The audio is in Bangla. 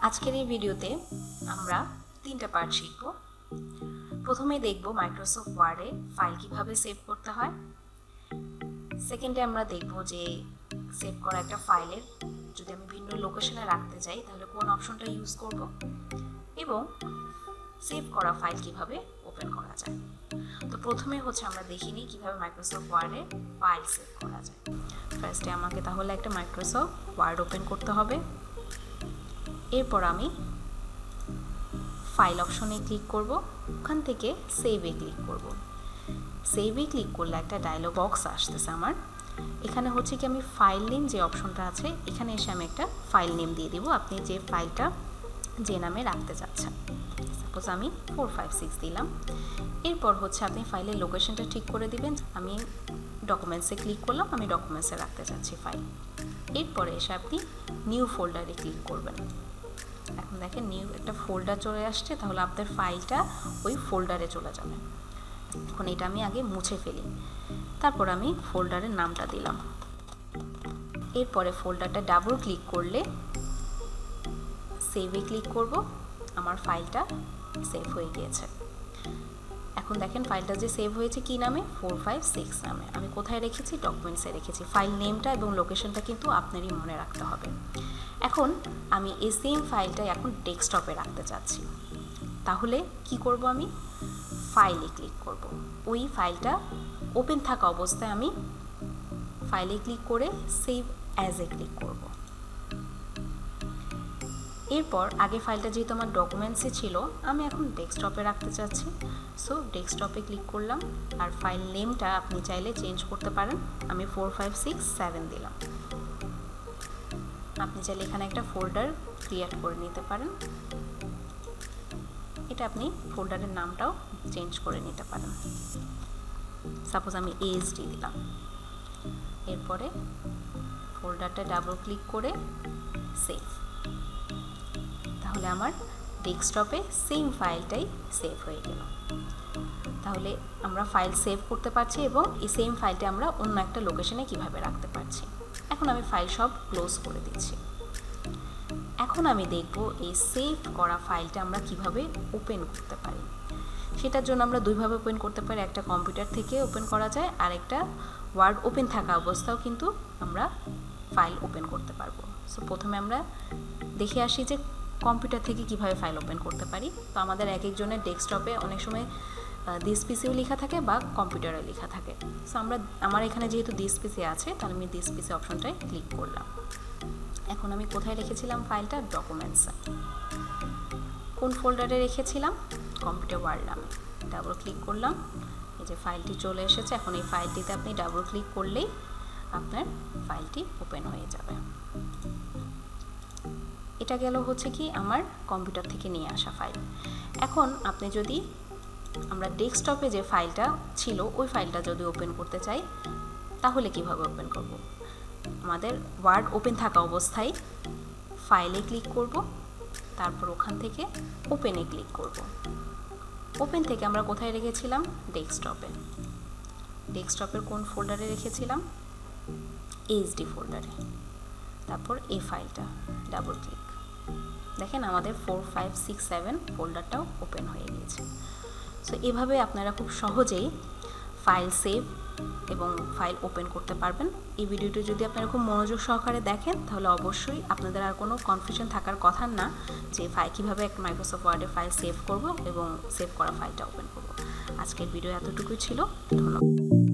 আজকের এই ভিডিওতে আমরা তিনটা পার্ট শিখব। প্রথমে দেখব মাইক্রোসফট ওয়ার্ডে ফাইল কিভাবে সেভ করতে হয়। সেকেন্ডে আমরা দেখব যে সেভ করা একটা ফাইলের যদি আমি ভিন্ন লোকেশনে রাখতে চাই তাহলে কোন অপশনটা ইউজ করব, এবং সেভ করা ফাইল কিভাবে ওপেন করা যায়। তো প্রথমে আমরা দেখি নিই কিভাবে মাইক্রোসফট ওয়ার্ডে ফাইল সেভ করা যায়। ফার্স্টে আমাকে তাহলে একটা মাইক্রোসফট ওয়ার্ড ওপেন করতে হবে। এরপর আমি ফাইল অপশনে ক্লিক করব, ওখান থেকে সেভে ক্লিক করব। সেভে ক্লিক করলে একটা ডায়লগ বক্স আসতেছে আমার। এখানে কি আমি ফাইল নেম যে অপশনটা আছে এখানে এসে আমি একটা ফাইল নেম দিয়ে দিব, আপনি যে ফাইলটা যে নামে রাখতে চাচ্ছেন। সাপোজ আমি 456 দিলাম। এরপর আপনি ফাইলের লোকেশনটা ঠিক করে দিবেন। আমি ডকুমেন্টসে ক্লিক করলাম, আমি ডকুমেন্টসে রাখতে চাচ্ছি ফাইল। এরপরে এসে আপনি নিউ ফোল্ডারে ক্লিক করবেন। এখন দেখেন নিউ একটা ফোল্ডার চলে আসছে, তাহলে আপনার ফাইলটা ওই ফোল্ডারে চলে যাবে। এখন এটা আমি আগে মুছে ফেলি, তারপর আমি ফোল্ডারের নামটা দিলাম। এরপরে ফোল্ডারটা ডাবল ক্লিক করলে সেভে ক্লিক করব, আমার ফাইলটা সেভ হয়ে গিয়েছে। এখন দেখেন ফাইলটা যে সেভ হয়েছে কি নামে, 456 নামে। আমি কোথায় রেখেছি? ডকুমেন্টসে রেখেছি। ফাইল নেমটা এবং লোকেশনটা কিন্তু আপনারই মনে রাখতে হবে। এখন আমি এই সেম ফাইলটা এখন ডেস্কটপে রাখতে চাচ্ছি, তাহলে কি করব? আমি ফাইলে ক্লিক করব। ওই ফাইলটা ওপেন থাকা অবস্থায় আমি ফাইলে ক্লিক করে সেভ অ্যাজ এ ক্লিক করব। এরপর আগে ফাইলটা যেহেতু আমার ডকুমেন্টসে ছিল, আমি এখন ডেস্কটপে রাখতে চাচ্ছি। সো ডেস্কটপে ক্লিক করলাম, আর ফাইল নেমটা আপনি চাইলে চেঞ্জ করতে পারেন। আমি 4567 দিলাম। আপনি চাইলে এখানে একটা ফোল্ডার ক্রিয়েট করে নিতে পারেন। এটা আপনি ফোল্ডারের নামটাও চেঞ্জ করে নিতে পারেন। সাপোজ আমি ASD দিলাম। এরপরে ফোল্ডারটা ডাবল ক্লিক করে সেভ। তাহলে আমার ডেস্কটপে সেম ফাইলটাই সেভ হয়ে গেল। তাহলে আমরা ফাইল সেভ করতে পারছি এবং এই সেম ফাইলটা আমরা অন্য একটা লোকেশনে কিভাবে রাখতে পারছি। এখন আমি ফাইল সব ক্লোজ করে দিচ্ছি। এখন আমি দেখব এই সেভ করা ফাইলটা আমরা কিভাবে ওপেন করতে পারি। সেটার জন্য আমরা দুইভাবে ওপেন করতে পারি। একটা কম্পিউটার থেকে ওপেন করা যায়, আর একটা ওয়ার্ড ওপেন থাকা অবস্থাও কিন্তু আমরা ফাইল ওপেন করতে পারবো। সো প্রথমে আমরা দেখে আসি যে কম্পিউটার থেকে কিভাবে ফাইল ওপেন করতে পারি। তো আমাদের এক একজনের ডেস্কটপে অনেক সময় দিস পিসিও লেখা থাকে বা কম্পিউটারে লেখা থাকে। সো আমার এখানে যেহেতু দিস পিসি আছে, তাহলে আমি দিস পিসি অপশনটায় ক্লিক করলাম। এখন আমি কোথায় রেখেছিলাম ফাইলটা? ডকুমেন্টসে। কোন ফোল্ডারে রেখেছিলাম? কম্পিউটার ওয়ার্ড নামে। ডাবল ক্লিক করলাম, এই যে ফাইলটি চলে এসেছে। এখন এই ফাইলটিতে আপনি ডাবল ক্লিক করলেই আপনার ফাইলটি ওপেন হয়ে যাবে। এটা গেল কি আমার কম্পিউটার থেকে নিয়ে আসা ফাইল। এখন আপনি যদি আমরা ডেস্কটপে যে ফাইলটা ছিল ওই ফাইলটা যদি ওপেন করতে চাই, তাহলে কিভাবে ওপেন করব? আমাদের ওয়ার্ড ওপেন থাকা অবস্থায় ফাইলে ক্লিক করব, তারপর ওখান থেকে ওপেনে ক্লিক করব। ওপেন থেকে আমরা কোথায় রেখেছিলাম? ডেস্কটপে। ডেস্কটপের কোন ফোল্ডারে রেখেছিলাম? ASD ফোল্ডারে। তারপর এই ফাইলটা ডাবল ক্লিক। দেখেন আমাদের 4567 ফোল্ডারটাও ওপেন হয়ে গিয়েছে। সো এভাবে আপনারা খুব সহজেই ফাইল সেভ এবং ফাইল ওপেন করতে পারবেন। এই ভিডিওটি যদি আপনারা খুব মনোযোগ সহকারে দেখেন, তাহলে অবশ্যই আপনাদের আর কোনো কনফিউশন থাকার কথা না যে কীভাবে একটা মাইক্রোসফট ওয়ার্ডে ফাইল সেভ করব এবং সেভ করা ফাইলটা ওপেন করব। আজকের ভিডিও এতটুকুই ছিল। ধন্যবাদ।